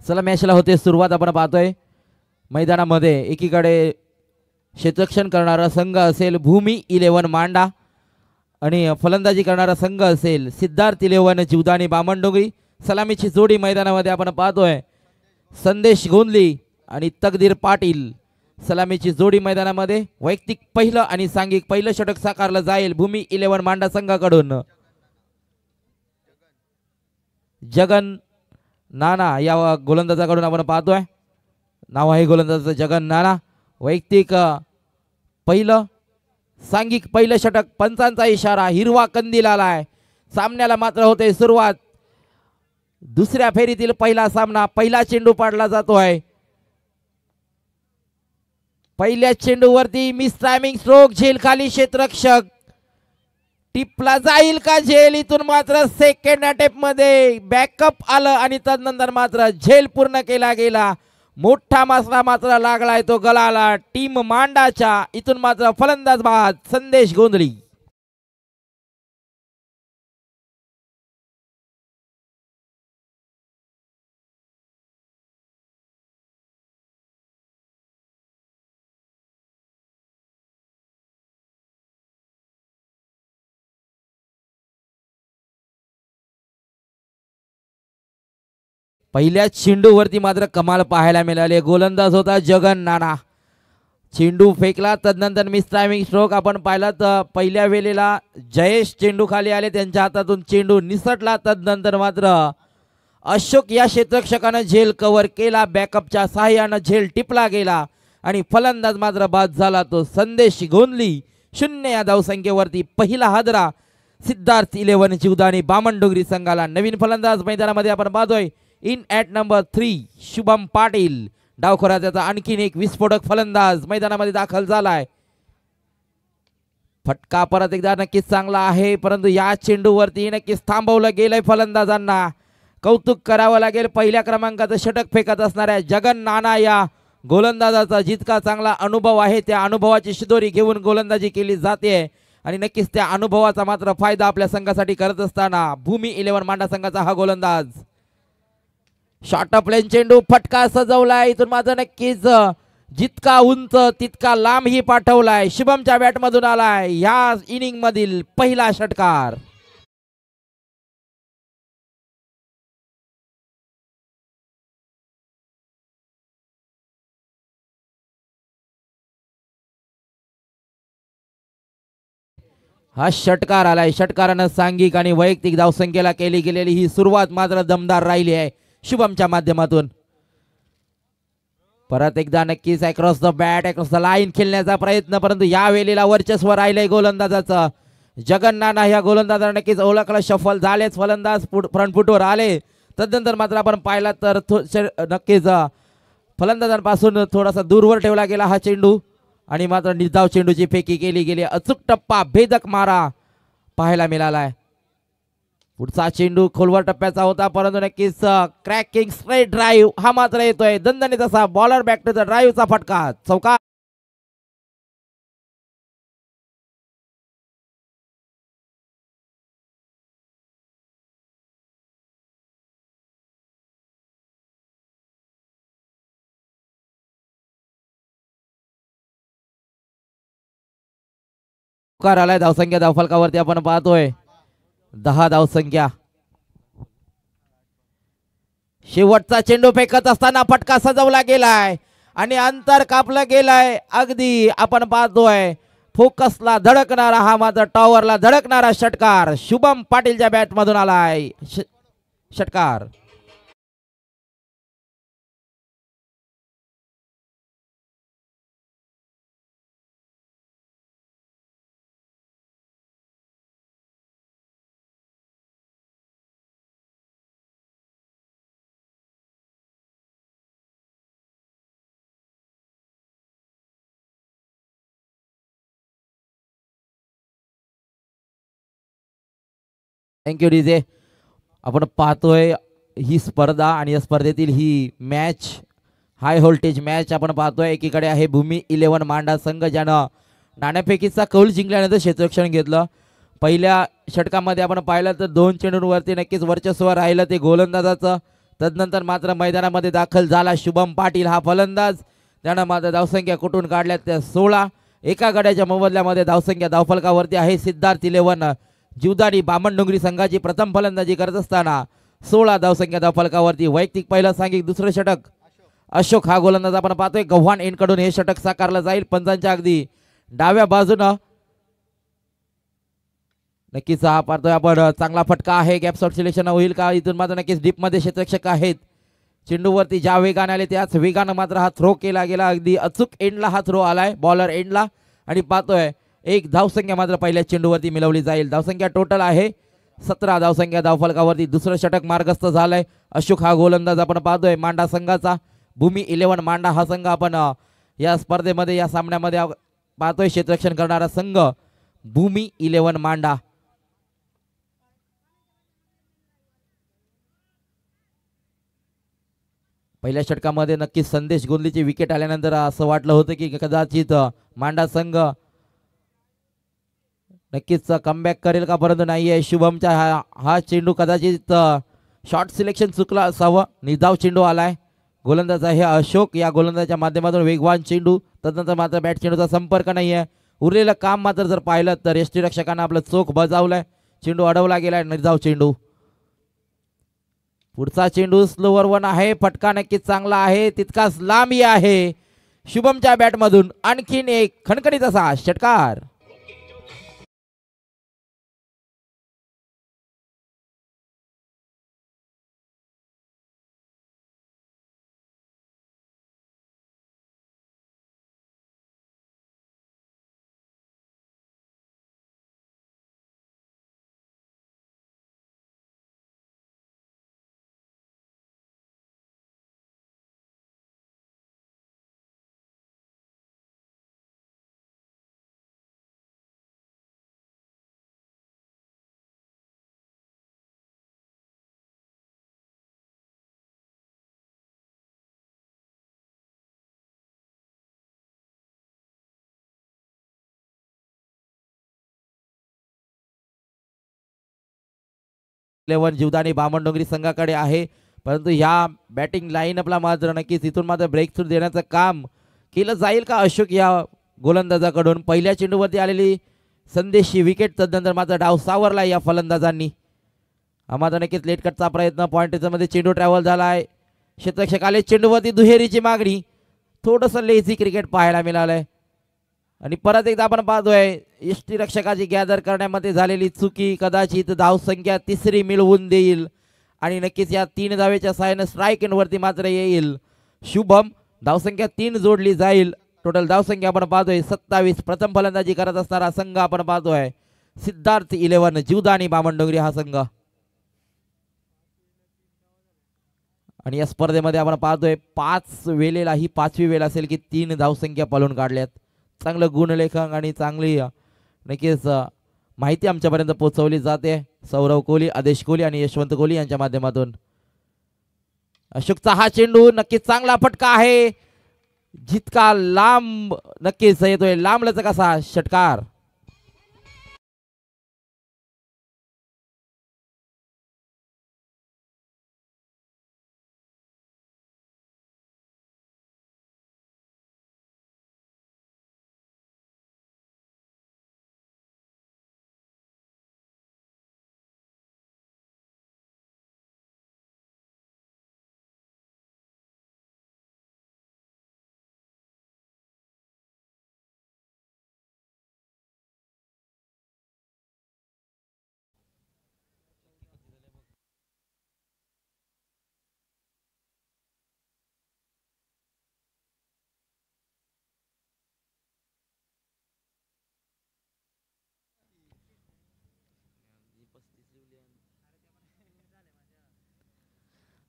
चला मॅचला होते सुरुवात. आपण पाहतोय मैदानामध्ये एकीकडे क्षेत्ररक्षण करणारा संघ असेल भूमी 11 मांडा आणि फलंदाजी करणारा संघ असेल सिद्धार्थ 11 जीवदानी बामणडोंगरी. सलामीची जोडी मैदानामध्ये आपण पाहतोय संदेश गोंदली आणि तकदीर पाटील. सलामीची जोडी मैदानामध्ये. वैयक्तिक पहिलं आणि सांघिक पहिलं षटक साकारलं जाईल भूमी 11 मांडा संघाकडून. जगन नाना या गोलंदाजाकडून आपण पाहतोय. नाव आहे गोलंदाजाचं जगन नाना. वैयक्तिक पहिलं सांघिक पहिलं षटक. पंचांचा इशारा हिरवा कंदील आलाय. सामन्याला मात्र होते सुरुवात. दुसऱ्या फेरीतील पहिला सामना. पहिला चेंडू पाडला जातोय. पहिल्या चेंडूवरती मिस टायमिंग स्ट्रोक. झेल खाली क्षेत्ररक्षक. टिपला जाईल का झेल. इथून मात्र सेकंड अटेम्प्ट मध्ये बॅकअप आलं आणि तदनंतर मात्र झेल पूर्ण केला गेला. मोठा मासला मात्र लागलाय तो गलाला टीम मांडाच्या. इथून मात्र फलंदाज बाद संदेश गोंधळी. पहिल्या चेंडूवरती मात्र कमाल पाहायला मिळाले. गोलंदाज होता जगन नाना. चेंडू फेकला तदनंतर मिस टायमिंग स्ट्रोक आपण पाहिला तर पहिल्या वेळेला जयेश चेंडू खाली आले. त्यांच्या हातातून चेंडू निसटला. तदनंतर मात्र अशोक या क्षेत्ररक्षकानं झेल कव्हर केला. बॅकअपच्या सहाय्यानं झेल टिपला गेला आणि फलंदाज मात्र बाद झाला तो संदेश गोंदली. 0 या धावसंख्येवरती पहिला हादरा सिद्धार्थ 11 जीवदानी बामणडोंगरी संघाला. नवीन फलंदाज मैदानामध्ये आपण पाहतोय in at number 3 Shubham Patil. डावखोराचा आणखीन एक विस्फोटक फलंदाज मैदानामध्ये दाखल झालाय. फटका परत एकदा नक्कीच चांगला आहे परंतु या चेंडूवरती नक्कीच थांबवलं गेलंय. फलंदाजांना कौतुक करावं लागेल. पहिल्या क्रमांकाचं षटक फेकत असणाऱ्या जगन नाना या गोलंदाजाचा जितका चांगला अनुभव आहे त्या अनुभवाची शिदोरी घेऊन गोलंदाजी केली जाते आणि नक्कीच त्या अनुभवाचा मात्र फायदा आपल्या संघासाठी करत असताना भूमी 11 मांडा संघाचा हा गोलंदाज. शॉर्ट ऑफ लेन चेंडू फटका सजवलाय. इथून मात्र नक्कीच जितका उंच तितका लांब ही पाठवलाय. शुभमच्या बॅट मधून आलाय या इनिंग मधील पहिला षटकार. हा षटकार आलाय. षटकारानं सांघिक आणि वैयक्तिक धावसंख्येला केली गेलेली ही सुरुवात मात्र दमदार राहिली आहे शुभमच्या माध्यमातून. परत एकदा नक्कीच across the bat across the line खेळण्याचा प्रयत्न परंतु या वेळेला वर्चस्व राहिलंय गोलंदाजाचं. जगन नाना ह्या गोलंदाजाला नक्कीच ओळखलं. शफल झालेच. फलंदाज फ्रंट फुटवर आले. तदनंतर मात्र आपण पाहिला तर नक्कीच फलंदाजांपासून थोडासा दूरवर ठेवला गेला हा चेंडू आणि मात्र निर्धाव चेंडूची फेकी केली गेली. अचूक टप्पा भेदक मारा पाहायला मिळालाय. पुढचा चेंडू खोलवर टप्प्याचा होता परंतु नक्कीच क्रॅकिंग स्ट्रेट ड्राईव्ह हा मात्र येतोय. दणदणीत असा बॉलर बॅक टू द ड्राईव्हचा फटका चौका. आलाय. धावसंख्या धावफलकावरती आपण पाहतोय 10 धावसंख्या. शेवटचा चेंडू फेकत असताना फटका सजवला गेलाय आणि अंतर कापलं गेलंय. अगदी आपण पाहतोय फोकसला धडकणारा हा मात्र टॉवरला धडकणारा षटकार शुभम पाटीलच्या बॅट मधून आलाय. षटकार. Thank you DJ. आपण पाहतोय ही स्पर्धा आणि या स्पर्धेतील ही मॅच हाय व्होल्टेज मॅच आपण पाहतोय. एकीकडे आहे भूमी 11 मांडा संघ ज्यानं नाणेफेकीचा कौल जिंकल्यानंतर क्षेत्ररक्षण घेतलं. पहिल्या षटकामध्ये आपण पाहिलं तर 2 चेंडूंवरती नक्कीच वर्चस्व राहिलं ते गोलंदाजाचं. तदनंतर मात्र मैदानामध्ये दाखल झाला शुभम पाटील हा फलंदाज. त्यानं मात्र धावसंख्या कुठून काढल्या त्या 16. एका गड्याच्या मोबदल्यामध्ये धावसंख्या धावफलकावरती आहे. सिद्धार्थ 11 जीवदानी बामणडोंगरी संघाची प्रथम फलंदाजी करत असताना 16 धावसंख्या धावफलकावरती. वैयक्तिक पहिलं सांघिक दुसरं षटक अशोक हा गोलंदाज आपण पाहतोय. गव्हाण एनकडून हे षटक साकारलं जाईल. पंचांच्या अगदी डाव्या बाजूनं नक्कीच हा पाहतोय आपण चांगला फटका आहे. गॅप शॉट सिलेक्शन होईल का इथून मात्र नक्कीच डीप मध्ये क्षेत्ररक्षक आहेत. चेंडूवरती ज्या वेगाने आले त्याच वेगानं मात्र हा थ्रो केला गेला. अगदी अचूक एंडला हा थ्रो आलाय बॉलर एंडला आणि पाहतोय एक धावसंख्या मात्र पहिल्या चेंडूवरती मिळवली जाईल. धावसंख्या टोटल आहे 17 धावसंख्या धावफलकावरती. दुसरं षटक मार्गस्थ झालंय. अशोक हा गोलंदाज आपण पाहतोय मांडा संघाचा. भूमी 11 मांडा हा संघ आपण या स्पर्धेमध्ये या सामन्यामध्ये पाहतोय. क्षेत्ररक्षण करणारा संघ भूमी 11 मांडा. पहिल्या षटकामध्ये नक्कीच संदेश गोंदलीची विकेट आल्यानंतर असं वाटलं होतं की कदाचित मांडा संघ नक्कीच कमबॅक करेल का, परंतु नाहीये. शुभमचा हा चेंडू कदाचित शॉर्ट सिलेक्शन चुकला असावं. निधाव चेंडू आलाय. गोलंदाज आहे अशोक. या गोलंदाजाच्या माध्यमातून वेगवान चेंडू. तदनंतर मात्र बॅट चेंडूचा संपर्क नाहीये. उरलेलं काम मात्र जर पाहिलं तर यष्टीरक्षकांना आपलं चोख बजावलंय. चेंडू अडवला गेलाय. निर्धाव चेंडू. पुढचा चेंडू स्लोवर वन आहे. फटका नक्कीच चांगला आहे. तितकाच लांबी आहे. शुभमच्या बॅटमधून आणखीन एक खणखणीत असा षटकार. जीवदानी बामणडोंगरी संघाकडे आहे, परंतु ह्या बॅटिंग लाईनअपला मात्र नक्कीच इथून मात्र ब्रेक थ्रू देण्याचं काम केलं जाईल का अशोक या गोलंदाजाकडून. पहिल्या चेंडूवरती आलेली संदेशची विकेट. तदनंतर मात्र डाव सावरला या फलंदाजांनी. हा मात्र नक्कीच लेट कटचा प्रयत्न. पॉइंटच्या मध्ये चेंडू ट्रॅव्हल झालाय. क्षेत्ररक्षक आले. चेंडूवरती दुहेरीची मागणी. थोडंसं लेझी क्रिकेट पाहायला मिळालंय आणि परत एकदा आपण पाहतोय यष्टीरक्षकाची गॅदर करण्यामध्ये झालेली चुकी कदाचित धावसंख्या तिसरी मिळवून देईल आणि नक्कीच या 3 धावेच्या साहाय्याने स्ट्राईक एंडवरती मात्र येईल शुभम. धावसंख्या 3 जोडली जाईल. टोटल धावसंख्या आपण पाहतोय 27. प्रथम फलंदाजी करत असणारा संघ आपण पाहतोय सिद्धार्थ 11 जीवदानी बामणडोंगरी हा संघ. आणि या स्पर्धेमध्ये आपण पाहतोय 5 वेळेला ही 5वी वेळ असेल की 3 धावसंख्या पळून काढल्यात. चांगलं गुणलेखन आणि चांगली नक्कीच माहिती आमच्यापर्यंत पोहोचवली जाते सौरव कोहली, आदेश कोहली आणि यशवंत कोहली यांच्या माध्यमातून. अशोकचा हा चेंडू नक्कीच चांगला फटका आहे. जितका लांब नक्कीच येतोय लांब लचक असा षटकार.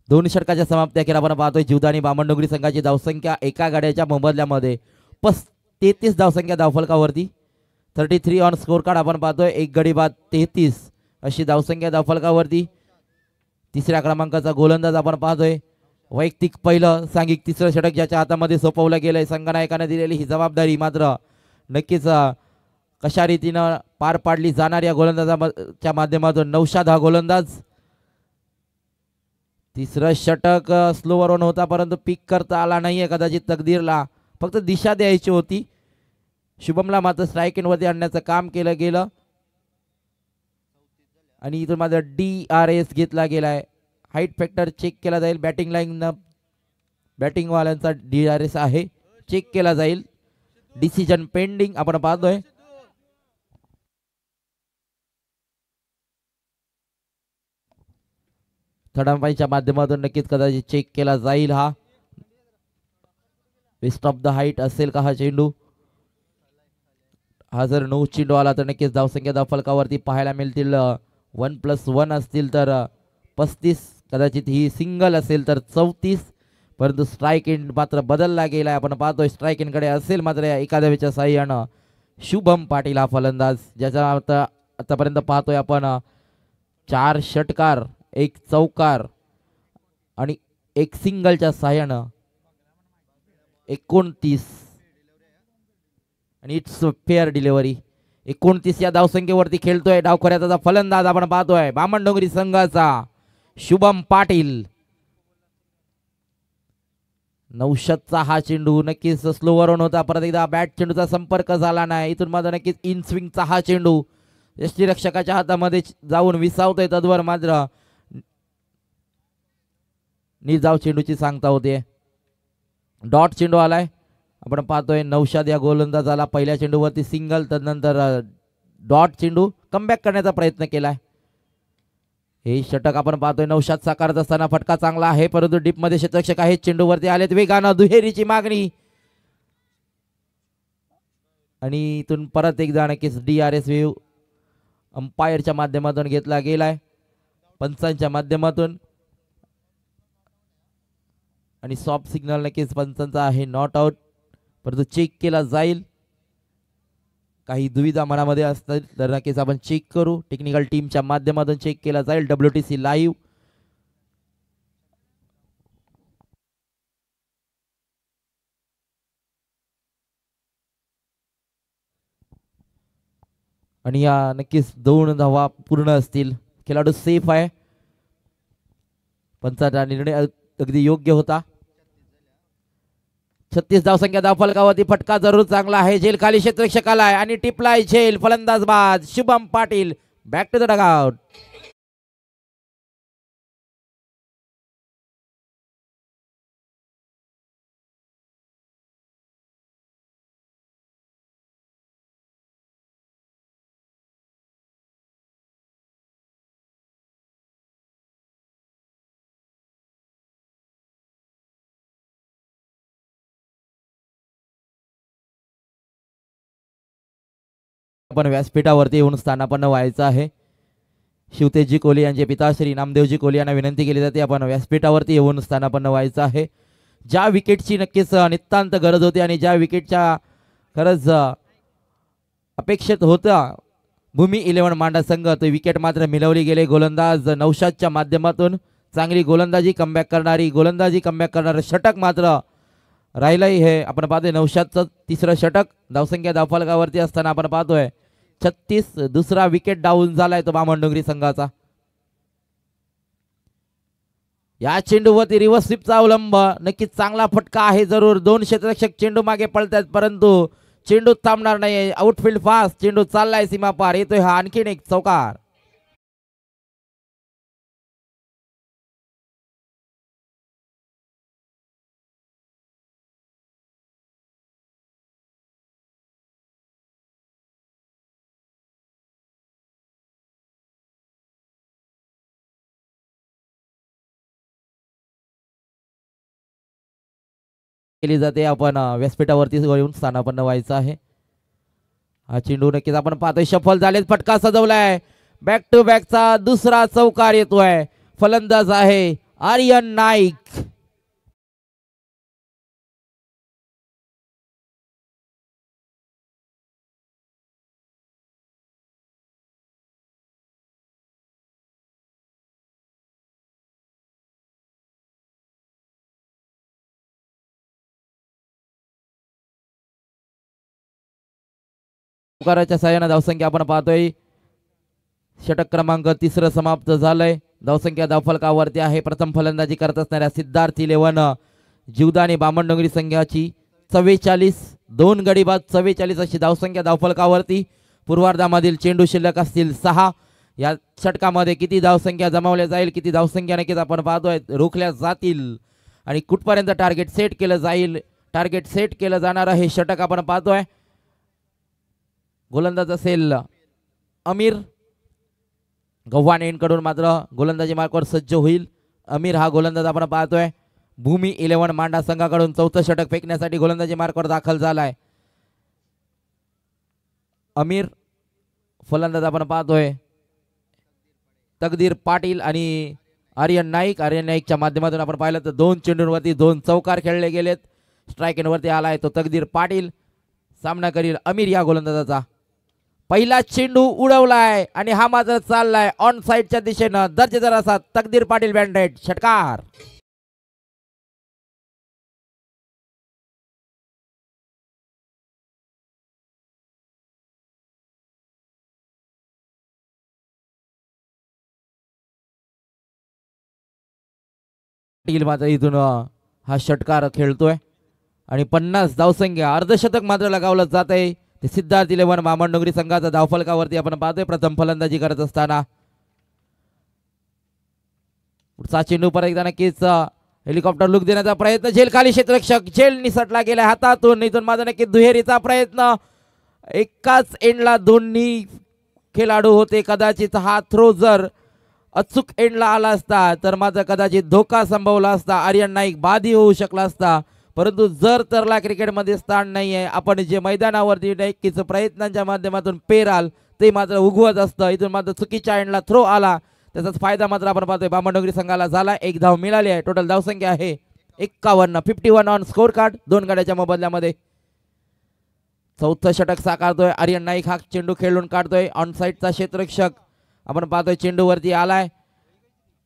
दोन षटकाच्या समाप्ती अखेर आपण पाहतोय जीवदानी बामणडोंगरी संघाची धावसंख्या एका गाड्याच्या मोबदल्यामध्ये 33 धावसंख्या धावफलकावरती. 33 ऑन स्कोर कार्ड आपण पाहतोय. एक गडी बाद 33 अशी धावसंख्या धावफलकावरती. तिसऱ्या क्रमांकाचा गोलंदाज आपण पाहतोय. वैयक्तिक पहिलं सांघिक तिसरं षटक ज्याच्या हातामध्ये सोपवलं गेलंय. संघनायकाने दिलेली ही जबाबदारी मात्र नक्कीच कशा रीतीनं पार पाडली जाणार या गोलंदाजाच्या माध्यमातून. नौशाद हा गोलंदाज. तिसरं षटक स्लोवरवर होता परंतु पिक करता आला नाहीये. कदाचित तकदीरला फक्त दिशा द्यायची होती. शुभमला मात्र स्ट्राईक वरती आणण्याचं काम केलं गेलं आणि इथून मात्र DRS घेतला गेलाय. हाईट फॅक्टर चेक केला जाईल. बॅटिंग लाईन बॅटिंगवाल्यांचा DRS आहे, चेक केला जाईल. डिसिजन पेंडिंग आपण पाहतोय. थर्ड अंपायरच्या माध्यमातून नक्कीच कदाचित चेक केला जाईल. हा वेस्ट ऑफ द हाईट असेल का हा चेंडू? हा जर 9 चेंडू आला तर नक्कीच धावसंख्या फलकावरती पाहायला मिळतील 1+1 असतील तर 35, कदाचित ही सिंगल असेल तर 34, परंतु स्ट्राईक एंड मात्र बदलला गेलाय. आपण पाहतोय स्ट्राईक एंड कडे असेल मात्र एकादवीच्या साह्यानं शुभम पाटील हा फलंदाज, ज्याचा आतापर्यंत पाहतोय आपण 4 षटकार, 1 चौकार आणि 1 सिंगलच्या साह्यानं 29 आणि इट्स फेअर डिलिव्हरी. 29 या धावसंख्येवरती खेळतोय डावखऱ्याचा फलंदाज आपण पाहतोय बामणडोंगरी संघाचा शुभम पाटील. नौशादचा हा चेंडू नक्कीच स्लोवरवर होता. परत एकदा बॅट चेंडूचा संपर्क झाला नाही. इथून मात्र नक्कीच इन स्विंगचा हा चेंडू यष्टीरक्षकाच्या हातामध्ये जाऊन विसावतोय. तद्वर मात्र निर्धाव चेंडूची सांगता होते. डॉट चेंडू आलाय. आपण पाहतोय नौशाद या गोलंदाजाला पहिल्या चेंडूवरती सिंगल, तदनंतर डॉट चेंडू कमबॅक करण्याचा प्रयत्न केलाय. हे षटक आपण पाहतोय नौशाद साकारत असताना फटका चांगला आहे, परंतु डीप मध्ये क्षेत्ररक्षक आहेत. चेंडूवरती आलेत वेगानं, दुहेरीची मागणी आणि इथून परत एकदा नक्कीच DRS वेव्ह अंपायरच्या माध्यमातून घेतला गेलाय, पंचांच्या माध्यमातून. आणि सॉफ्ट सिग्नल नक्कीच पंचांचा आहे, नॉट आउट, परंतु चेक केला जाईल. काही दुविधा मनामध्ये असतील तर नक्कीच आपण चेक करू. टेक्निकल टीमच्या माध्यमातून चेक केला जाईल. WTC live. आणि या नक्कीच 2 धावा पूर्ण असतील. खेळाडू सेफ आहे. पंचाचा निर्णय अगदी योग्य होता. 36 धावसंख्या धावफलकावरती फटका जरूर चांगला आहे. झेल खाली क्षेत्ररक्षकाला आहे आणि टिपलाय झेल. फलंदाज बाद Shubham Patil. Back to the dugout. आपण व्यासपीठावरती येऊन स्थानापन्न व्हायचं आहे. शिवतेजी कोहली यांचे पिता श्री नामदेवजी कोहली यांना विनंती केली जाते आपण व्यासपीठावरती येऊन स्थानापन्न व्हायचं आहे. ज्या विकेटची नक्कीच नितांत गरज होती आणि ज्या विकेटच्या खरंच अपेक्षित होता भूमी 11 मांडा संघ, तो विकेट मात्र मिळवली गेले. गोलंदाज नौशादच्या माध्यमातून चांगली गोलंदाजी कमबॅक करणारं षटक मात्र राहिलंय. हे आपण पाहतोय नौशादचं तिसरं षटक. धावसंख्या धावफलकावरती असताना आपण पाहतोय 36. दुसरा विकेट डाऊन झालाय तो बामणडोंगरी संघाचा. या चेंडूवरती रिव्हर्स स्वीपचा अवलंब, नक्कीच चांगला फटका आहे जरूर. 2 क्षेत्ररक्षक चेंडू मागे पळतात परंतु चेंडू थांबणार नाही. आउटफील्ड फास्ट, चेंडू चाललाय सीमा पार. येतोय हा आणखीन एक चौकार. केली जाते. आपण व्यासपीठावरती येऊन स्थानापन्न व्हायचं आहे. हा चेंडू नक्कीच आपण पाहतोय सफल झालेत. फटका सजवलाय. बॅक टू बॅकचा दुसरा चौकार येतोय. फलंदाज आहे आर्यन नाईक. चौकाराच्या साह्याने धावसंख्या आपण पाहतोय षटक क्रमांक 3 समाप्त झालंय. धावसंख्या धावफलकावरती आहे. प्रथम फलंदाजी करत असणाऱ्या सिद्धार्थ 11 जीवदानी बामणडोंगरी संघाची 44, 2 गडी बाद 44 अशी धावसंख्या धावफलकावरती. पूर्वार्धामधील चेंडू शिल्लक असतील 6. या षटकामध्ये किती धावसंख्या जमावल्या जाईल, किती धावसंख्या नक्कीच आपण पाहतोय रोखल्या जातील आणि कुठपर्यंत टार्गेट सेट केलं जाईल. टार्गेट सेट केलं जाणार हे षटक आपण पाहतोय. गोलंदाज असेल अमीर. गव्हाण एंडकडून मात्र गोलंदाजी मार्कवर सज्ज होईल अमीर हा गोलंदाज आपण पाहतोय. भूमी 11 मांडा संघाकडून चौथं षटक फेकण्यासाठी गोलंदाजी मार्कवर दाखल झालाय अमीर. फलंदाज आपण पाहतोय तकदीर पाटील आणि आर्यन नाईक. आर्यन नाईकच्या माध्यमातून आपण पाहिलं तर 2 चेंडूंवरती 2 चौकार खेळले गेलेत. स्ट्राईक एंडवरती आलाय तो तकदीर पाटील. सामना करील अमीर या गोलंदाजाचा. पहिला चेंडू उडवलाय आणि हा मात्र चाललाय ऑन साइडच्या दिशेनं. दर्जेदार असा तकदीर पाटील बँडेड षटकार. पाटील मात्र इथून हा षटकार खेळतोय आणि 50 धावसंख्या अर्धशतक मात्र लगावलं जात आहे. ते सिद्धार्थ 11 बामणडोंगरी संघाचा धावफलकावरती आपण पाहतोय प्रथम फलंदाजी करत असताना. पुढचा चेंडू परत एकदा नक्कीच हेलिकॉप्टर लुक देण्याचा प्रयत्न. झेल खाली क्षेत्ररक्षक झेल निसटला गेला हातातून. इथून मात्र नक्कीच दुहेरीचा प्रयत्न. एकाच एंडला दोन्ही खेळाडू होते. कदाचित हा थ्रो जर अचूक एंडला आला असता तर मात्र कदाचित धोका संभवला असता. आर्यन नाईक बादी होऊ शकला असता. परंतु जर तरला क्रिकेटमध्ये स्थान नाही आहे. आपण जे मैदानावरती नक्कीच प्रयत्नांच्या माध्यमातून पेराल ते मात्र उगवत असतं. इथून मात्र चुकीच्या एंडला थ्रो आला त्याचाच फायदा मात्र आपण पाहतोय बामणडोंगरी संघाला झाला. 1 धाव मिळाली आहे. टोटल धावसंख्या आहे 51. 51 ऑन स्कोर कार्ड 2 गाड्याच्या मोबदल्यामध्ये. चौथं षटक साकारतोय आर्यन नाईक. हा चेंडू खेळून काढतोय ऑन साइडचा क्षेत्ररक्षक आपण पाहतोय चेंडूवरती आलाय.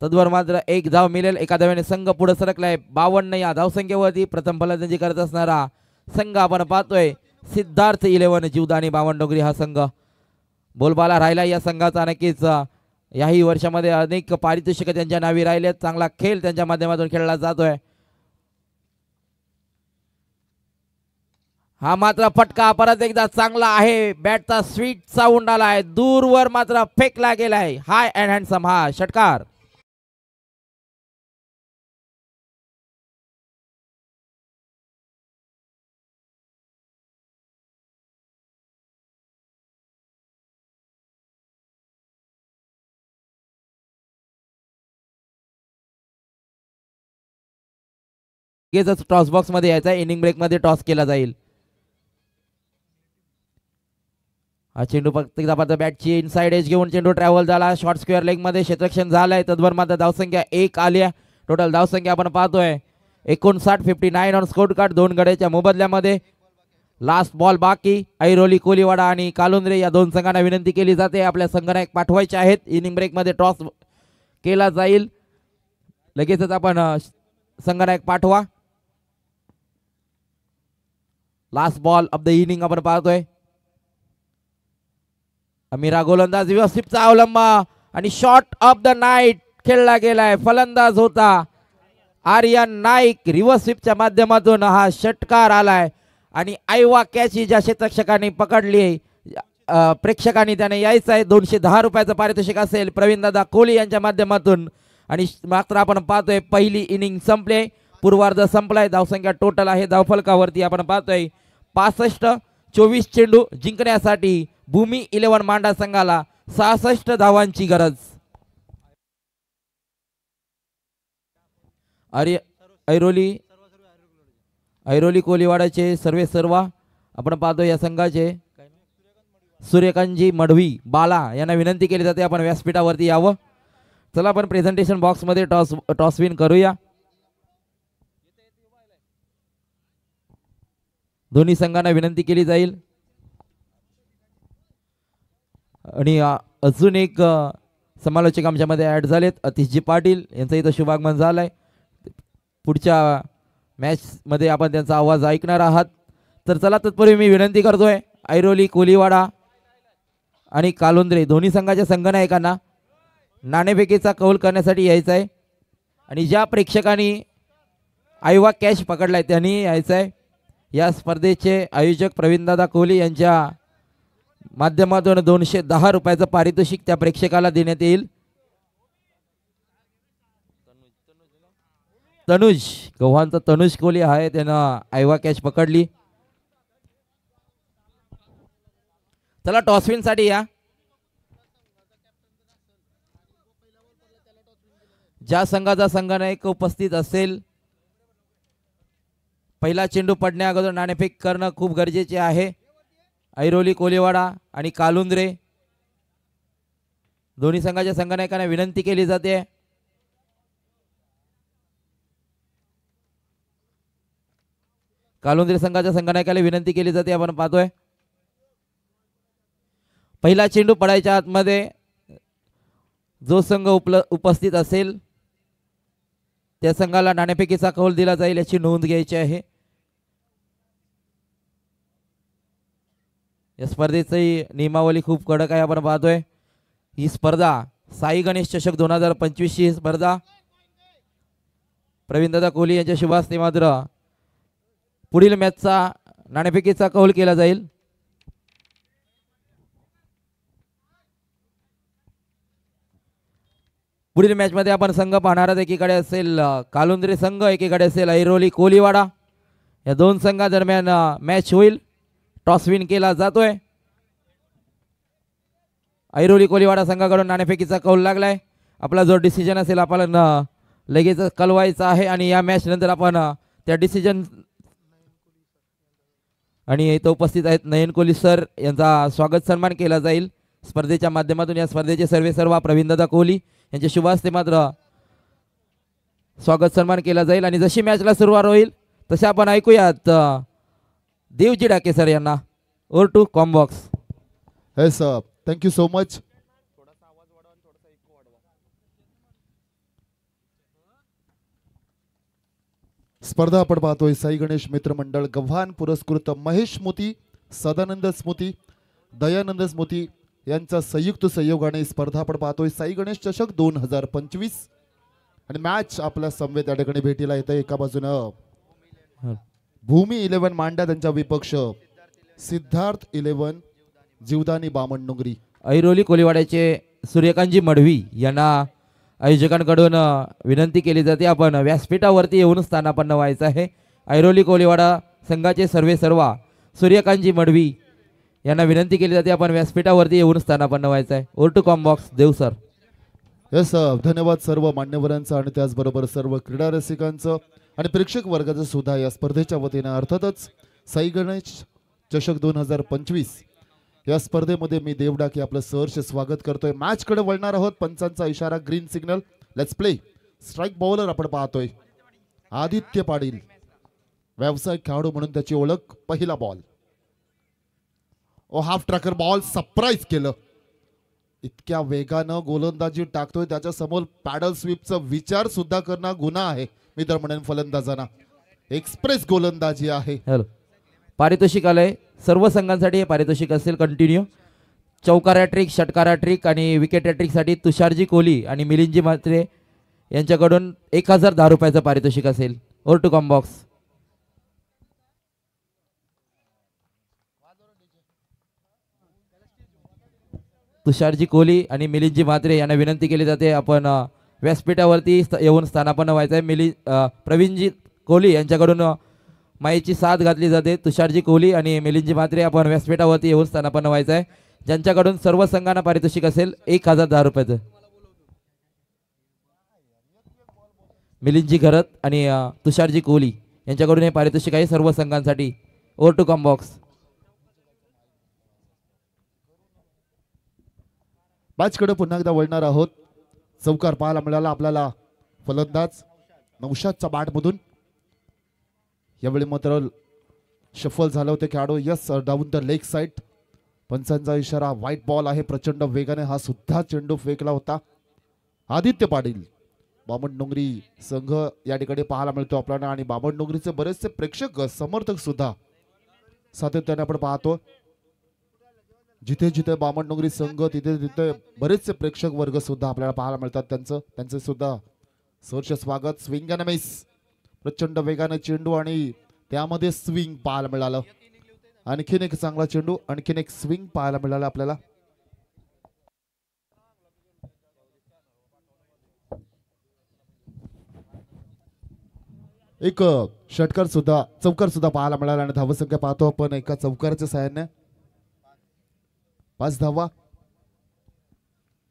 तद्वर मात्र 1 धाव मिळेल. एका धावेने संघ पुढे सरकलाय 52 या धावसंख्येवरती. प्रथम फलंदाजी करत असणारा संघ आपण पाहतोय सिद्धार्थ 11 जीवदानी बामणडोंगरी हा संघ. बोलबाला राहिला या संघाचा. नक्कीच याही वर्षामध्ये अनेक पारितोषिक त्यांच्या नावी राहिलेत. चांगला खेळ त्यांच्या माध्यमातून खेळला जातोय. हा मात्र फटका परत एकदा चांगला आहे. बॅटचा स्वीट साऊंड आलाय. दूरवर मात्र फेकला गेलाय. हाय अँड हँडसम हा षटकार. टॉस बॉक्स मध्ये यायचा. इनिंग ब्रेक मध्ये टॉस केला जाईल. हा चेंडू फक्त बॅटची इनसाइड एज घेऊन चेंडू ट्रॅव्हल झाला. शॉर्ट स्क्वेअर लेग मध्ये क्षेत्ररक्षण झालंय. तद्वर मात्र धावसंख्या 1 आली आहे. टोटल धावसंख्या आपण पाहतोय 59. 59 ऑन स्कोर कार्ड 2 गड्याच्या मोबदल्यामध्ये. लास्ट बॉल बाकी. ऐरोली कोलीवाडा आणि कालुंद्रे या 2 संघांना विनंती केली जाते आपल्या संघनायक पाठवायचे आहेत. इनिंग ब्रेक मध्ये टॉस केला जाईल. लगेचच आपण संघनायक पाठवा. Last ball of the inning आपण पाहतोय. अमीरा गोलंदाज व्यवस्थितचा अवलंब आणि शॉट ऑफ द नाईट खेळला गेलाय. फलंदाज होता आर्यन नाईक. रिव्हर्स स्वीपच्या माध्यमातून हा षटकार आलाय आणि आयवा कॅच ज्या क्षेत्ररक्षकांनी पकडली प्रेक्षकांनी त्याने यायचं आहे. 210 रुपयाचं पारितोषिक असेल प्रवीणदादा कोहली यांच्या माध्यमातून. आणि मात्र आपण पाहतोय पहिली इनिंग संपले. पूर्वार्ध संपलाय. धावसंख्या टोटल आहे धावफलकावरती आपण पाहतोय 65. 24 चेंडू जिंकण्यासाठी भूमी 11 मांडा संघाला 66 धावांची गरज. ऐरोली कोलीवाडाचे सर्व आपण पाहतो या संघाचे सूर्यकांतजी मढवी बाला यांना विनंती केली जाते आपण व्यासपीठावरती यावं. चला आपण प्रेझेंटेशन बॉक्स मध्ये टॉस विन करूया. दोन्ही संघांना विनंती केली जाईल. आणि अजून एक समालोचक आमच्यामध्ये ऍड झालेत. अतिशजी पाटील यांचं इथं शुभागमन झालंय. पुढच्या मॅच मध्ये आपण त्यांचा आवाज ऐकणार आहात. तर चला तत्पूर्वी मी विनंती करतोय ऐरोली कोलीवाडा आणि कालुंद्रे दोन्ही संघाच्या संघनायकांना नाणेफेकीचा कौल करण्यासाठी यायचं आहे आणि ज्या प्रेक्षकांनी आयवा कॅश पकडलाय त्यांनी यायचं आहे। या स्पर्धेचे आयोजक प्रवीणदादा कोहली यांच्या माध्यमातून 210 रुपयाचं पारितोषिक त्या प्रेक्षकाला देण्यात येईल। तनुज गव्हाणचा तनुज कोहली आहे, त्यानं आयवा कॅश पकडली। चला टॉसविन साठी या। ज्या संघाचा संघनायक उपस्थित असेल पहिला चेंडू पडण्या अगोदर नाणेफेक करणं खूप गरजेचे आहे। ऐरोली कोलीवाडा आणि कालुंद्रे दोन्ही संघाच्या संघनायकांना विनंती केली जाते। कालुंद्रे संघाच्या संघनायकाला विनंती केली जाते। आपण पाहतोय पहिला चेंडू पडायच्या आतमध्ये जो संघ उपस्थित असेल त्या संघाला नाणेफेकीचा कौल दिला जाईल याची नोंद घ्यायची आहे। या स्पर्धेची नियमावली खूप कडक आहे। आपण पाहतोय ही स्पर्धा साई गणेश चषक 2025 ही स्पर्धा प्रवीणदादा कोहली यांच्या शुभ हस्ते मात्र पुढील मॅचचा नाणेफेकीचा कौल केला जाईल। पुढील मॅच मध्ये आपण संघ पाहणार आहोत। एकीकडे असेल कालुंद्रे संघ, एकीकडे असेल ऐरोली कोलीवाडा। या दोन संघादरम्यान मॅच होईल। टॉस विन केला जातोय। ऐरोली कोलीवाडा संघाकडून नाणेफेकीचा कौल लागलाय। आपला जो डिसिजन असेल आपल्याला लगेच कळवायचा आहे आणि या मॅच नंतर आपण त्या डिसिजन आणि इथं उपस्थित आहेत नयन कोहली सर यांचा स्वागत सन्मान केला जाईल स्पर्धेच्या माध्यमातून। या स्पर्धेचे सर्व प्रवीणदादा कोहली यांच्या शुभ हस्ते मात्र स्वागत सन्मान केला जाईल आणि जशी मॅचला सुरुवात होईल तसे आपण ऐकूयात देवजी डाके सर यांना। Over to commbox. Yes thank you so much. स्पर्धा आपण पाहतोय साई गणेश मित्र मंडळ गव्हाण पुरस्कृत महेश स्मृती, सदानंद स्मृती, दयानंद स्मृती यांचा संयुक्त सहयोगाने स्पर्धा आपण पाहतोय साई गणेश चषक 2025 आणि मॅच आपल्या समवेत या ठिकाणी भेटीला येते। एका बाजूने भूमी 11 मांडा त्यांचा विपक्ष सिद्धार्थ 11 जीवदानी बामणडोंगरी। ऐरोली कोलीवाड्याचे सूर्यकांतजी मडवी यांना आयोजकांकडून विनंती केली जाते आपण व्यासपीठावरती येऊन स्थानापन्न व्हायचं आहे। ऐरोली कोलीवाडा संघाचे सर्व सूर्यकांतजी मडवी यांना विनंती केली जाते आपण व्यासपीठावरती येऊन स्थानापन्न व्हायचं आहे। Over to commbox Dev sir. Yes धन्यवाद सर्व मान्यवरांचं आणि त्याचबरोबर सर्व क्रीडा रसिकांचं आणि प्रेक्षक वर्गाचं सुद्धा या स्पर्धेच्या वतीने अर्थातच साई गणेश चषक 2025 या स्पर्धेमध्ये मी देवडाके आपलं सहर्ष स्वागत करतोय। मॅच कडे वळणार आहोत। पंचांचा इशारा green signal let's play. Strike bowler आपण पाहतोय आदित्य पाटील, व्यावसायिक खेळाडू म्हणून त्याची ओळख। पहिला ball half tracker ball surprise केलं। इतक्या वेगानं गोलंदाजी टाकतोय त्याच्या समोर पॅडल स्वीपचा विचार सुद्धा करणं गुन्हा आहे मी तर म्हणेन फलंदाजांना। एक्सप्रेस गोलंदाजी आहे। पारितोषिक आलंय सर्व संघांसाठी हे पारितोषिक असेल कंटिन्यू। चौकार हॅट्रिक, षटकार हॅट्रिक आणि विकेट हॅट्रिक साठी तुषारजी कोहली आणि मिलिंदजी म्हात्रे यांच्याकडून 1010 रुपयाचं पारितोषिक असेल। Over to combox. Tusharji Kohli आणि मिलिंदजी म्हात्रे यांना विनंती केली जाते आपण व्यासपीठावरती येऊन स्थानापन्न व्हायचं आहे। प्रवीणजी कोहली यांच्याकडून माईची साथ घातली जाते। तुषारजी कोहली आणि मिलिंदजी म्हात्रे आपण व्यासपीठावरती येऊन स्थानापन्न व्हायचं आहे ज्यांच्याकडून सर्व संघांना पारितोषिक असेल 1010 रुपयाचं। मिलिंदजी घरत आणि तुषारजी कोहली यांच्याकडून हे पारितोषिक आहे सर्व संघांसाठी। Over to combox. मॅच कडे पुन्हा एकदा वळणार आहोत। चौकार पाहायला मिळाला आपल्याला फलंदाज नौशादच्या बॅट मधून। यावेळी मात्र शफल झाले होते खेळाडू। Yes down the leg side. पंचांचा इशारा व्हाईट बॉल आहे। प्रचंड वेगाने हा सुद्धा चेंडू फेकला होता। आदित्य पाटील बामणडोंगरी संघ या ठिकाणी पाहायला मिळतो आपल्याला आणि बामणडोंगरीचे बरेचसे प्रेक्षक समर्थक सुद्धा सातत्याने आपण पाहतो। जिथे जिथे बामणडोंगरी संघ तिथे तिथे बरेचसे प्रेक्षक वर्ग सुद्धा आपल्याला पाहायला मिळतात. त्यांचे सुद्धा सहर्ष स्वागत. स्विंग अँड मिस, प्रचंड वेगाने चेंडू आणि त्यामध्ये स्विंग पाहायला मिळालं. आणखीन एक चांगला चेंडू, आणखीन एक स्विंग पाहायला मिळालं आपल्याला. एक षटकार सुद्धा चौकार सुद्धा पाहायला मिळाला आणि धावसंख्या पाहतो आपण एका चौकाराच्या सहाय्याने 5 धावा.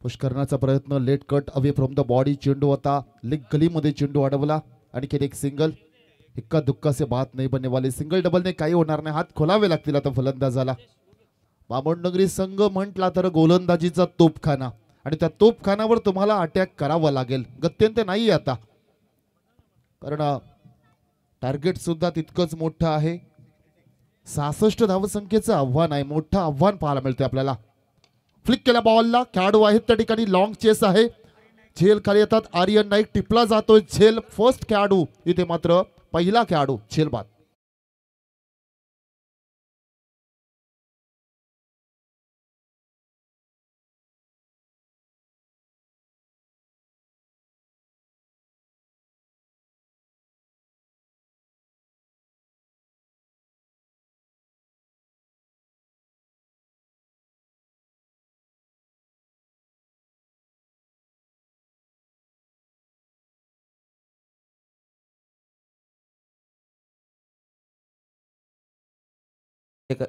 पुश करण्याचा प्रयत्न, late cut away from the body, चेंडू होता लेग गलीमध्ये चेंडू अडवला. आणखीन एक सिंगल. इक्का दुक्का से बात नाही बनने वाली. सिंगल डबलने काही होणार नाही, हात खोलावे लागतील आता फलंदाजाला. बामणडोंगरी संघ म्हटला तर गोलंदाजीचा तोपखाना आणि त्या तोपखान्यावर तुम्हाला अटॅक करावा लागेल. गत्यंतर नाही आता, कारण टार्गेट सुद्धा तितकंच मोठं आहे. 66 धावसंख्येचं आव्हान आहे, मोठं आव्हान पाहायला मिळते आपल्याला. फ्लिक केला बॉलला, खेळाडू आहेत त्या ठिकाणी, लॉंग चेस आहे. झेल खाली येतात, आर्यन नाईक टिपला जातोय. झेल फर्स्ट खेळाडू, इथे मात्र पहिला खेळाडू झेल बाद.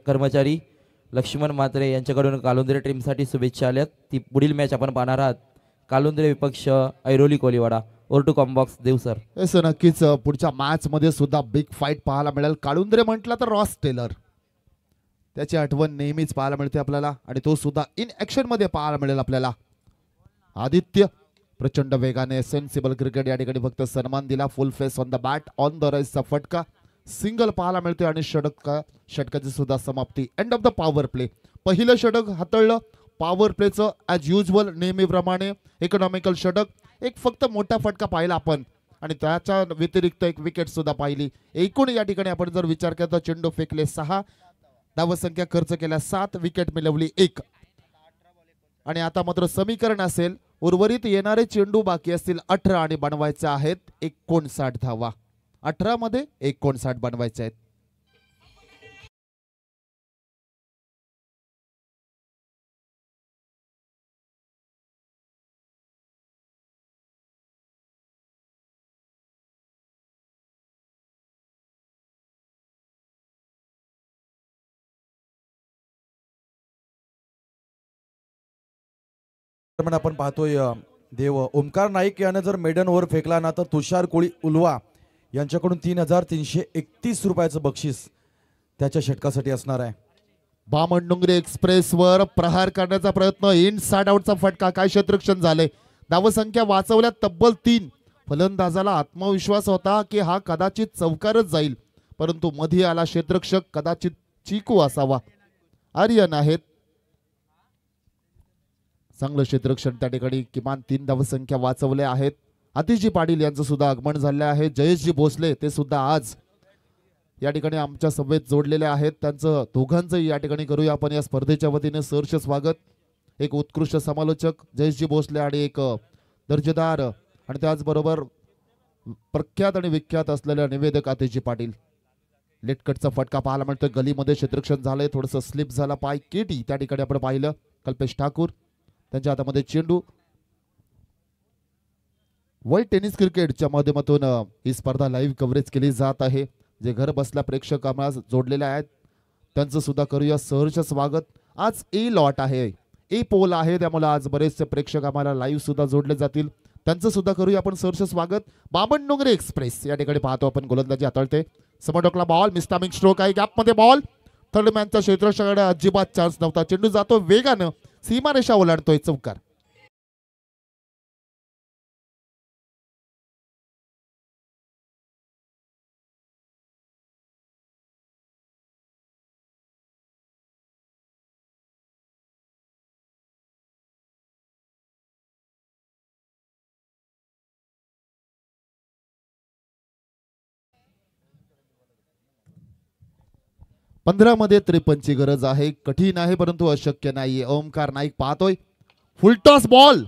कर्मचारी लक्ष्मण म्हात्रे यांच्याकडून कालुंद्रे टीमसाठी शुभेच्छा आल्यात. ती पुढील मॅच आपण पाहणार आहात. कालुंद्रे विपक्ष Airoli Koliwada. Over to commbox Dev sir. Yes, नक्कीच पुढच्या मॅच मध्ये सुद्धा बिग फाईट पाहायला मिळेल. काळुंद्रे म्हटलं तर रॉस टेलर, त्याची आठवण नेहमीच पाहायला मिळते आपल्याला आणि तो सुद्धा इन ऍक्शन मध्ये पाहायला मिळेल आपल्याला. आदित्य प्रचंड वेगाने सेन्सिबल क्रिकेट या ठिकाणी फक्त सन्मान दिला. Full face on the bat, on the राईजचा फटका, सिंगल पाहायला मिळते आणि षटकाची सुद्धा समाप्ती. End of the power play. पहिलं षटक हाताळलं पॉवर प्लेचं ॲज युजल, नेहमीप्रमाणे इकॉनॉमिकल षटक. एक फक्त मोठा फटका पाहिला आपण आणि त्याच्या व्यतिरिक्त एक विकेट सुद्धा पाहिली. एकूण या ठिकाणी आपण जर विचार केला तर चेंडू फेकले 6, धावसंख्या खर्च केल्या 7, विकेट मिळवली 1. आणि आता मात्र समीकरण असेल, उर्वरित येणारे चेंडू बाकी असतील 18 आणि बनवायचे आहेत 59 धावा. 18 मध्ये 59 बनवायचे आहेत. आपण पाहतोय देव ओमकार नाईक याने जर मेडन ओव्हर फेकला ना तर तुषार कोळी उलवा यांच्याकडून 3,331 रुपयाचं बक्षीस त्याच्या षटकासाठी असणार आहे. बामणडोंगरी एक्सप्रेस वर प्रहार करण्याचा प्रयत्न, इन साइड आउटचा फटका. काय क्षेत्ररक्षण झाले, धावसंख्या वाचवल्या तब्बल 3. फलंदाजाला आत्मविश्वास होता की हा कदाचित चौकारच जाईल, परंतु मध्ये आला क्षेत्ररक्षक, कदाचित चिकू असावा. आर्यन आहेत, चांगलं क्षेत्ररक्षण त्या ठिकाणी. किमान 3 धावसंख्या वाचवल्या आहेत. आतिशजी पाटील यांचं सुद्धा आगमन झाले आहे. जयेशजी भोसले ते सुद्धा आज या ठिकाणी आमच्या सभेत जोडलेले आहेत. त्यांचं दोघांचं या ठिकाणी करूया आपण या स्पर्धेच्या वतीने सहर्ष स्वागत. एक उत्कृष्ट समालोचक जयेशजी भोसले आणि एक दर्जेदार आणि त्याचबरोबर प्रख्यात आणि विख्यात असलेल्या निवेदक आतिशजी पाटील. लेटकटचा फटका पाहायला मिळतोय, गलीमध्ये क्षेत्ररक्षण झालंय, थोडंसं स्लिप झाला पाय. केटी त्या ठिकाणी आपण पाहिलं. कल्पेश ठाकूर त्यांच्या हातामध्ये चेंडू. वर्ल्ड टेनिस क्रिकेटच्या माध्यमातून ही स्पर्धा लाईव्ह कव्हरेज केली जात आहे. जे घर बसल्या प्रेक्षक आम्हाला जोडलेले आहेत त्यांचं सुद्धा करूया सहर्ष स्वागत. आज ए लॉट आहे, ए पोल आहे, त्यामुळे आज बरेचसे प्रेक्षक आम्हाला लाईव्ह सुद्धा जोडले जातील. त्यांचं सुद्धा करूया आपण सहर्ष स्वागत. बामणडोंगरी एक्सप्रेस या ठिकाणी पाहतो आपण, गोलंदाजी हाताळते. समोर टोकला बॉल, मिस्टामिंग स्ट्रोक आहे, गॅपमध्ये बॉल. थर्ड मॅनच्या क्षेत्ररक्षकाकडे अजिबात चान्स नव्हता. चेंडू जातो वेगानं, सीमारेषा ओलांडतोय, चौकार. 15 मध्ये 53ची गरज आहे. कठीण आहे परंतु अशक्य नाहीये. ओमकार नाईक पाहतोय फुलटॉस बॉल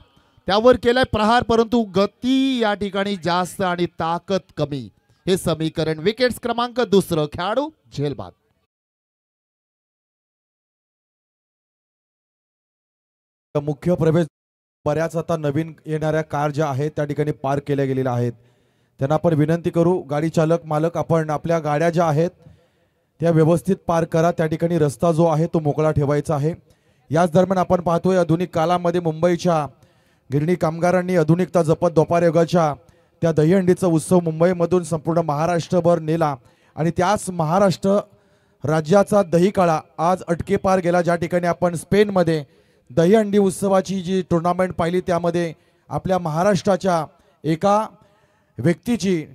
त्यावर केलाय प्रहार परंतु गती या ठिकाणी जास्त आणि ताकद कमी हे समीकरण. विकेट्स क्रमांक दुसरं खेळाडू झेलबाद. मुख्य प्रवेश बऱ्याच आता नवीन येणाऱ्या कार ज्या आहेत त्या ठिकाणी पार्क केल्या गेलेल्या आहेत. त्यांना आपण विनंती करू गाडी चालक मालक आपण आपल्या गाड्या ज्या आहेत त्या व्यवस्थित पार्क करा. त्या ठिकाणी रस्ता जो आहे तो मोकळा ठेवायचा आहे. याच दरम्यान आपण पाहतोय आधुनिक काळामध्ये मुंबईच्या गिरणी कामगारांनी आधुनिकता जपत दुपार युगाच्या त्या दहीहंडीचा उत्सव मुंबईमधून संपूर्ण महाराष्ट्रभर नेला आणि त्याच महाराष्ट्र राज्याचा दहीकाळा आज अटकेपार गेला. ज्या ठिकाणी आपण स्पेनमध्ये दहीहंडी उत्सवाची जी टुर्नामेंट पाहिली त्यामध्ये आपल्या महाराष्ट्राच्या एका व्यक्तीची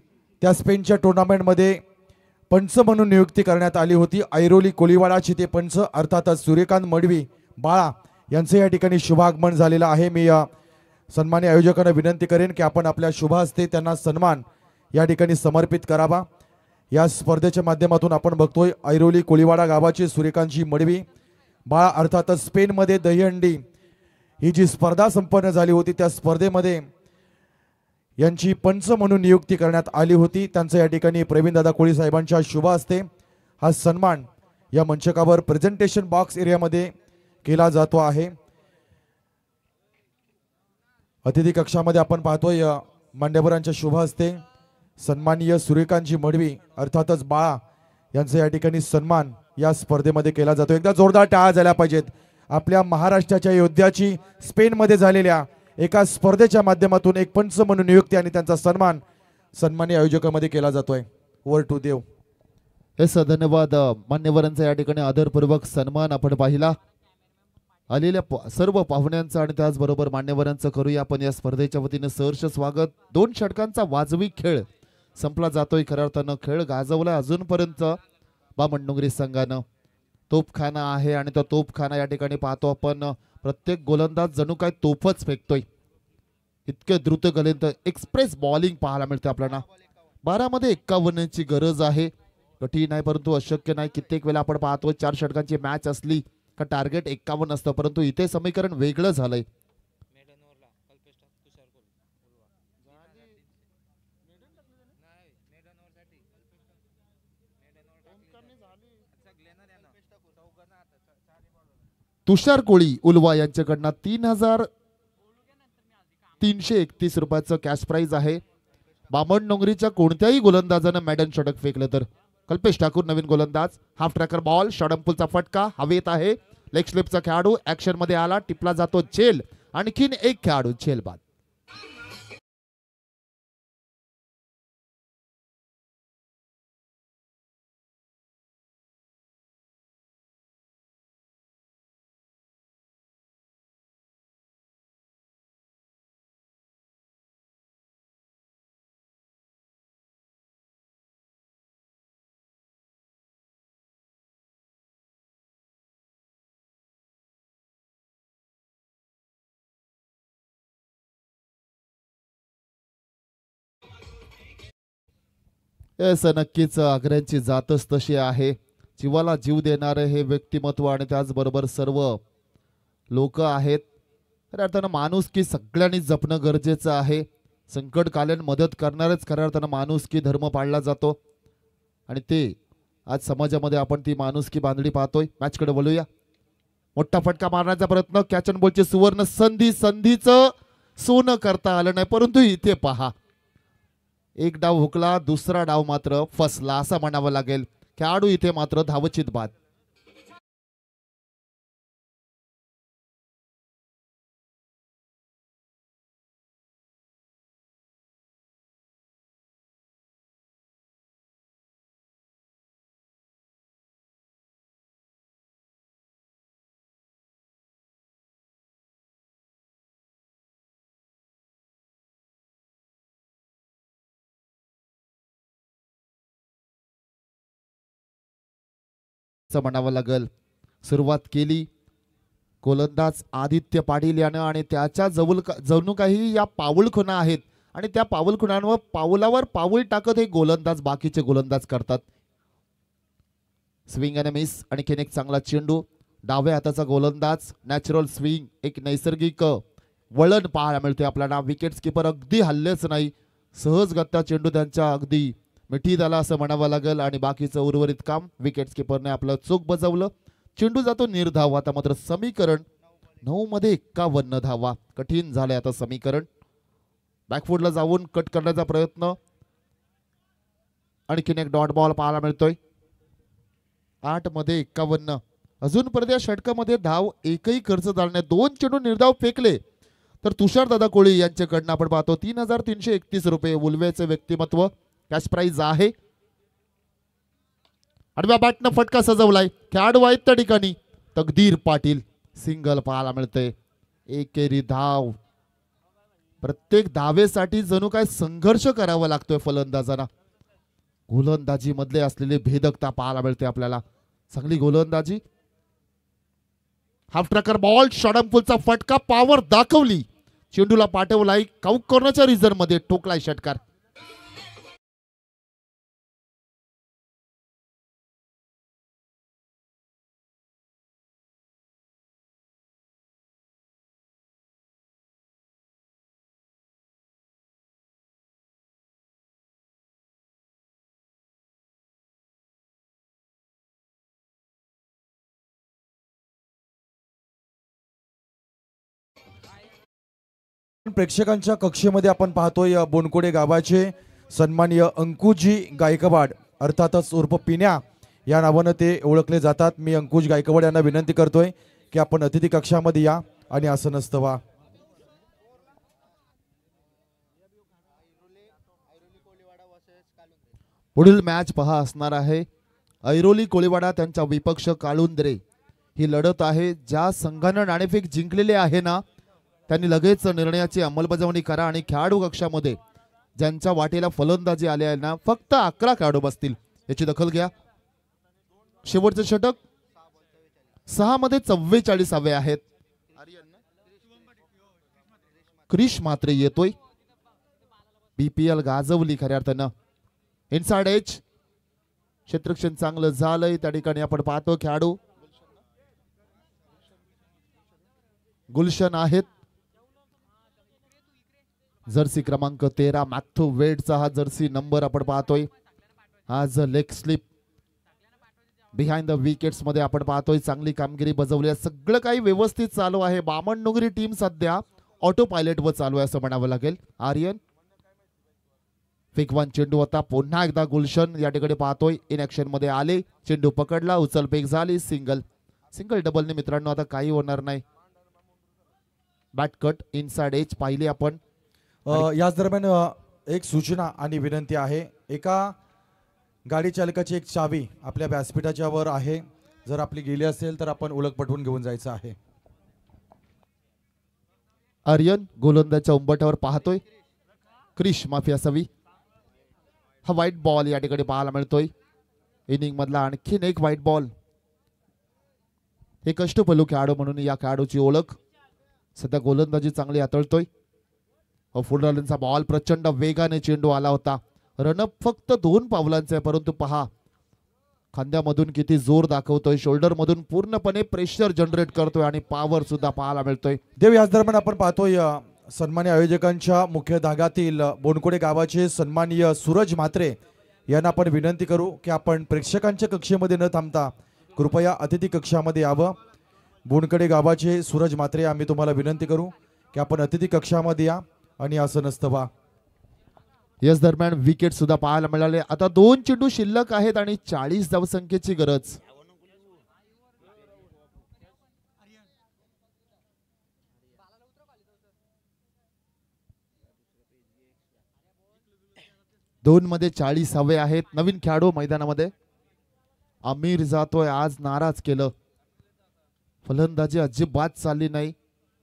त्या स्पेनच्या टुर्नामेंटमध्ये पंच म्हणून नियुक्ती करण्यात आली होती. ऐरोली कोळीवाडाचे ते पंच अर्थातच सूर्यकांत मडवी बाळा यांचे या ठिकाणी शुभागमन झालेलं आहे. मी सन्मान्य आयोजकांना विनंती करेन की आपण आपल्या शुभ हस्ते त्यांना सन्मान या ठिकाणी समर्पित करावा. या स्पर्धेच्या माध्यमातून आपण बघतोय ऐरोली कोळीवाडा गावाचे सूर्यकांतजी मडवी बाळा अर्थातच स्पेनमध्ये दहीहंडी ही जी स्पर्धा संपन्न झाली होती त्या स्पर्धेमध्ये यांची पंच म्हणून नियुक्ती करण्यात आली होती. त्यांचं या ठिकाणी प्रवीणदादा कोळी साहेबांच्या शुभ हस्ते हा सन्मान या मंचकावर प्रेझेंटेशन बॉक्स एरियामध्ये केला जातो आहे. अतिथी कक्षामध्ये आपण पाहतोय मान्यवरांच्या शुभ हस्ते सन्माननीय सूर्यकांतजी मडवी अर्थातच बाळा यांचा या ठिकाणी सन्मान या स्पर्धेमध्ये केला जातो. एकदा जोरदार टाळ्या झाल्या पाहिजेत आपल्या महाराष्ट्राच्या योद्ध्याची स्पेनमध्ये झालेल्या एका स्पर्धेच्या माध्यमातून एक पंच म्हणून नियुक्ती आणि त्यांचा सन्मान सन्माननीय आयोजकांमध्ये केला जातोय. Over to Dev. येस धन्यवाद. मान्यवरांचा या ठिकाणी आदरपूर्वक सन्मान आपण पाहिला. आलेल्या सर्व पाहुण्यांचं आणि त्याचबरोबर मान्यवरांचं करूया आपण या स्पर्धेच्या वतीने सहर्ष स्वागत. 2 षटकांचा वाजवी खेळ संपला जातोय. खऱ्या अर्थानं खेळ गाजवला अजूनपर्यंत बामणडोंगरी संघानं. तोपखाना आहे आणि तो तोपखाना या ठिकाणी पाहतो आपण प्रत्येक गोलंदाज जणू काय तोफच फेकतोय. इतके द्रुत गलेंत एक्सप्रेस बॉलिंग पाहायला मिळते आपल्याला. 12 मध्ये 51ची गरज आहे. कठीण आहे परंतु अशक्य नाही. कित्येक वेळा आपण पाहतो 4 षटकांची मॅच असली का टार्गेट 51 असतं परंतु इथे समीकरण वेगळं झालंय. तुषार कोळी उलवा यांच्याकडनं 3,331 रुपयाचं कॅश प्राइज आहे. बामणडोंगरीच्या कोणत्याही गोलंदाजानं मॅडन षटक फेकलं तर कल्पेश ठाकूर नवीन गोलंदाज. हाफ ट्रॅकर बॉल शॉटअंपुलचा फटका हवेत आहे. लेग स्लिपचा खेळाडू ऍक्शन मध्ये आला. टिपला जातो झेल. आणखीन एक खेळाडू झेल बाद. येस नक्कीच आग्र्यांची जातच तशी आहे. जीवाला जीव देणारे हे व्यक्तिमत्व आणि त्याचबरोबर सर्व लोक आहेत. खऱ्या अर्थानं माणुसकी सगळ्यांनी जपणं गरजेचं आहे. संकटकालीन मदत करणारच खऱ्या अर्थानं माणुसकी धर्म पाळला जातो आणि ते आज समाजामध्ये आपण ती माणुसकी बांधणी पाहतोय. मॅचकडे वळूया. मोठा फटका मारण्याचा प्रयत्न कॅच अँड बॉलची सुवर्ण संधीचं सोनं करता आलं नाही परंतु इथे पहा एक डाव हुकला दुसरा डाव मात्र फसला असं म्हणावं लागेल. खेळाडू इथे मात्र धावचित बाद. म्हणावं लागेल. सुरुवात केली गोलंदाज आदित्य पाटील यानं आणि त्याच्या जणू काही या पाऊलखुणा आहेत आणि त्या पाऊलखुणांवर पाऊलावर पाऊल टाकत हे गोलंदाज बाकीचे गोलंदाज करतात. स्विंग आणि मिस. आणखीन एक चांगला चेंडू. डाव्या हाताचा गोलंदाज. Natural swing. एक नैसर्गिक वळण पाहायला मिळते आपल्याला. विकेट किपर अगदी हल्लेच नाही. सहजगत्या चेंडू त्यांच्या अगदी मिठी झाला असं म्हणावं लागेल. आणि बाकीचं उर्वरित काम विकेट किपरने आपलं चूक बजावलं. चेंडू जातो निर्धाव. आता मात्र समीकरण 9 मध्ये 51 धावा. कठीण झालंय आता समीकरण. बॅकफुटला जाऊन कट करण्याचा प्रयत्न. आणखीन एक डॉट बॉल पाहायला मिळतोय. 8 मध्ये 51. अजूनपर्यंत या षटकामध्ये धाव एकही खर्च झाला नाही. 2 चेंडू निर्धाव फेकले तर तुषार दादा कोळी यांच्याकडनं आपण पाहतो 3331 रुपये उल्वेचे व्यक्तिमत्व कॅश प्राइज आहे. आडव्या बॅटनं फटका सजवलाय. खेळाडू आहेत त्या ठिकाणी. तकदीर पाटील सिंगल पाहायला मिळते. एकेरी धाव. प्रत्येक धावेसाठी जणू काय संघर्ष करावा लागतोय फलंदाजांना. गोलंदाजी मधले असलेले भेदकता पाहायला मिळते आपल्याला. चांगली गोलंदाजी. Half tracker ball. शॉर्टपुलचा फटका. पॉवर दाखवली. चेंडूला पाठवलाय. काउक कॉर्नरच्या रिझर्व मध्ये ठोकलाय षटकार. प्रेक्षकांच्या कक्षेमध्ये आपण पाहतोय बोनकोडे गावाचे सन्माननीय अंकुजी गायकवाड अर्थातच उर्फ पिण्या या नावानं ते ओळखले जातात. मी अंकुश गायकवाड यांना विनंती करतोय की आपण अतिथी कक्षामध्ये या आणि आसनस्थ व्हा. पुढील मॅच पहा असणार आहे ऐरोली कोळीवाडा त्यांचा विपक्ष काळुंद्रे. ही लढत आहे. ज्या संघानं नाणेफेक जिंकलेले आहे ना त्यांनी लगेच निर्णयाची अंमलबजावणी करा. आणि खेळाडू कक्षामध्ये ज्यांच्या वाटेला फलंदाजी आले आहे ना फक्त 11 खेळाडू बसतील याची दखल घ्या. शेवटचे षटक 6 मध्ये 44 आहेत. क्रिश मात्रे येतोय. बीपीएल गाजवली खऱ्या अर्थानं. इनसाइड एज क्षेत्ररक्षण चांगलं झालंय. त्या ठिकाणी आपण पाहतो खेळाडू गुलशन आहेत. जर्सी क्रमांक 13 मॅथ्यू वेडचा हा जर्सी नंबर आपण पाहतोय. आज leg slip behind the wickets मध्ये आपण पाहतोय चांगली कामगिरी बजावली. सगळं काही व्यवस्थित चालू आहे. बामणडोंगरी टीम सध्या ऑटो पायलट वर चालू आहे असं म्हणावं लागेल. आर्यन फेकवान चेंडू होता. पुन्हा एकदा गुलशन या ठिकाणी पाहतोय इन ऍक्शन मध्ये आले. चेंडू पकडला. उचलफेक झाली. सिंगल डबलने मित्रांनो आता काही होणार नाही. बॅट कट इनसाइड एज पाहिले आपण. याच दरम्यान एक सूचना आणि विनंती आहे. एका गाडी चालकाची एक चावी आपल्या व्यासपीठाच्या वर आहे. जर आपली गेली असेल तर आपण ओळख पटवून घेऊन जायचं आहे. आर्यन गोलंदाजच्या उंबरठ्यावर पाहतोय. क्रिश माफी असावी. हा व्हाईट बॉल या ठिकाणी पाहायला मिळतोय. इनिंग मधला आणखीन एक व्हाईट बॉल. हे कष्टपलू खेळाडू म्हणून या खेळाडूची ओळख. सध्या गोलंदाजी चांगली हाताळतोय. फुलरचा बॉल प्रचंड वेगाने चेंडू आला होता. रनअप फक्त 2 पावलांचे आहे. परंतु पहा खांद्यामधून किती जोर दाखवतोय. शोल्डर मधून पूर्णपणे प्रेशर जनरेट करतोय आणि पॉवर सुद्धा पाहायला मिळतोय. देव याच दरम्यान आपण पाहतोय सन्माननीय आयोजकांच्या मुख्य धागातील बोनकोडे गावाचे सन्माननीय सूरज म्हात्रे यांना आपण विनंती करू की आपण प्रेक्षकांच्या कक्षेमध्ये न थांबता कृपया अतिथी कक्षामध्ये यावं. बोनकोडे गावाचे सूरज म्हात्रे आम्ही तुम्हाला विनंती करू की आपण अतिथी कक्षामध्ये या आणि आसनस्थ व्हा. याच दरम्यान विकेट सुद्धा पाहायला मिळाले. आता 2 चेंडू शिल्लक आहेत आणि 40 धावसंख्येची गरज. दोन मध्ये 40 हवे आहेत. नवीन खेळाडू मैदानामध्ये आमिर जातोय. आज नाराज केलं. फलंदाजी अजिबात चालली नाही.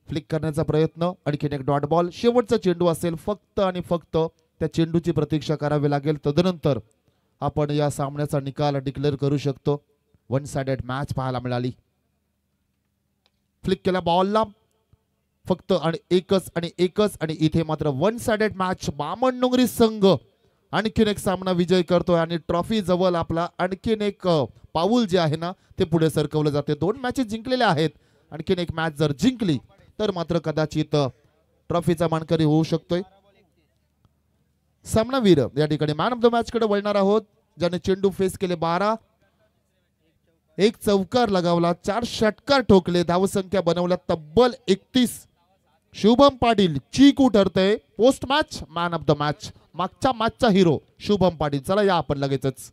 फ्लिक करण्याचा प्रयत्न. आणखीन एक डॉट बॉल. शेवटचा चेंडू असेल. फक्त आणि फक्त त्या चेंडूची प्रतीक्षा करावी लागेल. तदनंतर आपण या सामन्याचा निकाल डिक्लेअर करू शकतो. 1 साइडेड मॅच पाहायला मिळाली. फ्लिक केला बॉलला. फक्त आणि एकच आणि इथे मात्र 1 साइडेड मॅच. बामणडोंगरी संघ आणखीन एक सामना विजय करतोय आणि ट्रॉफी जवळ आपला आणखीन एक पाऊल जे आहे ना ते पुढे सरकवलं जाते. 2 मॅचेस जिंकलेल्या आहेत. आणखीन एक मॅच जर जिंकली तर मात्र कदाचित ट्रॉफीचा मानकरी होऊ शकतोय. सामनावीर या ठिकाणी मॅन ऑफ द मॅच कडे वळणार आहोत, ज्याने चेंडू फेस केले 12, एक चौकार लगावला, 4 षटकार ठोकले, धावसंख्या बनवल्या तब्बल 31. शुभम पाटील चीकू ठरतय post match man of the match. मागच्या मॅचचा हिरो शुभम पाटील. चला या आपण लगेचच.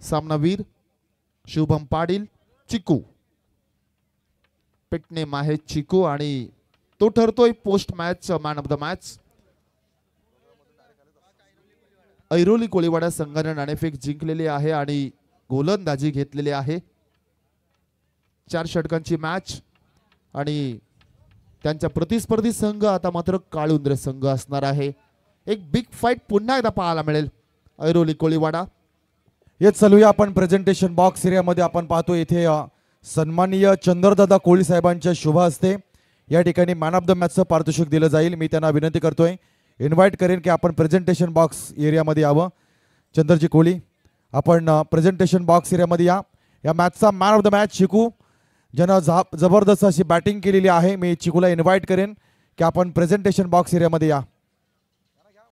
सामनावीर शुभम पाटील, चिकू पेटनेम आहे चिकू आणि तो ठरतोय post match man of the match. Airoli Koliwada संघाने नाणेफेक जिंकलेली आहे आणि गोलंदाजी घेतलेली आहे. 4 षटकांची मॅच आणि त्यांचा प्रतिस्पर्धी संघ आता मात्र काळुंद्रे संघ असणार आहे. एक बिग फाईट पुन्हा एकदा पाहायला मिळेल ऐरोली कोळीवाडा. येत चालूया आपण प्रेझेंटेशन बॉक्स एरियामध्ये. आपण पाहतो इथे सन्माननीय चंद्रदादा कोळी साहेबांच्या शुभ हस्ते या ठिकाणी मॅन ऑफ द मॅचचं पारितोषिक दिलं जाईल. मी त्यांना विनंती करतोय, इन्व्हाइट करेन की आपण प्रेझेंटेशन बॉक्स एरियामध्ये यावं. चंद्रजी कोळी, आपण प्रेझेंटेशन बॉक्स एरियामध्ये या. या मॅचचा मॅन ऑफ द मॅच चिकू, ज्यानं जबरदस्त अशी बॅटिंग केलेली आहे. मी चिकूला इन्व्हाइट करेन की आपण प्रेझेंटेशन बॉक्स एरियामध्ये या.